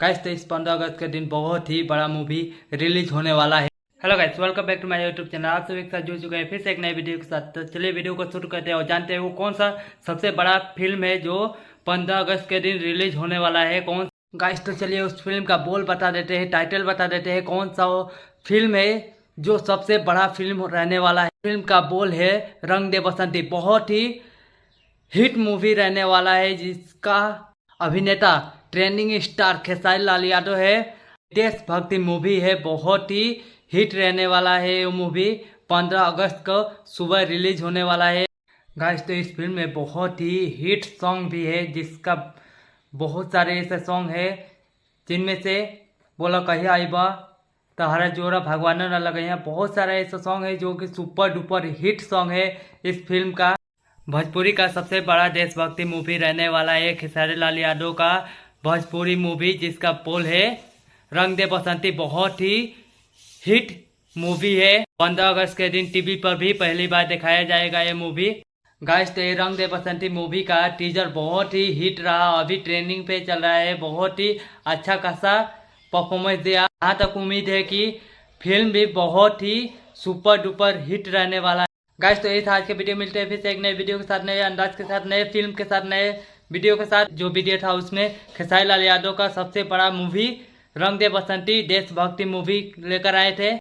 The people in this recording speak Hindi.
गाइस तो इस 15 अगस्त के दिन बहुत ही बड़ा मूवी रिलीज होने वाला है। Hello guys, welcome back to my YouTube channel. आप सभी के साथ जुड़ चुके हैं फिर से एक नई वीडियो के साथ। तो चलिए वीडियो को शुरू करते हैं और जानते हैं वो कौन सा सबसे बड़ा फिल्म है जो 15 अगस्त के दिन रिलीज होने वाला है। कौन गाइस, तो चलिए उस फिल्म का बोल बता देते हैं, टाइटल बता देते हैं, कौन सा वो फिल्म है जो सबसे बड़ा फिल्म रहने वाला है। फिल्म का बोल है रंग दे बसंती। बहुत ही हिट मूवी रहने वाला है जिसका अभिनेता ट्रेंडिंग स्टार खेसारी लाल यादव है। देशभक्ति मूवी है, बहुत ही हिट रहने वाला है। ये मूवी 15 अगस्त को सुबह रिलीज होने वाला है। गाइस तो इस फिल्म में बहुत ही हिट सॉन्ग भी है, जिसका बहुत सारे ऐसे सॉन्ग है जिनमें से बोला कही आईबा, तहरा जोरा भगवान न लगे। बहुत सारे ऐसे सॉन्ग है जो कि सुपर डुपर हिट सॉन्ग है इस फिल्म का। भोजपुरी का सबसे बड़ा देशभक्ति मूवी रहने वाला है खेसारी लाल यादव का भोजपुरी मूवी, जिसका बोल है रंग दे बसंती। बहुत ही हिट मूवी है। 15 अगस्त के दिन टीवी पर भी पहली बार दिखाया जाएगा ये मूवी। गाइस तो ये रंग दे बसंती मूवी का टीजर बहुत ही हिट रहा, अभी ट्रेंडिंग पे चल रहा है। बहुत ही अच्छा खासा परफॉर्मेंस दिया। यहाँ तक उम्मीद है कि फिल्म भी बहुत ही सुपर डुपर हिट रहने वाला है। गाइस तो ये था आज के वीडियो। मिलते हैं फिर से एक नए वीडियो के साथ, नए अंदाज के साथ, नए फिल्म के साथ, नए वीडियो के साथ। जो वीडियो था उसमें खेसारी लाल यादव का सबसे बड़ा मूवी रंग दे बसंती देशभक्ति मूवी लेकर आए थे।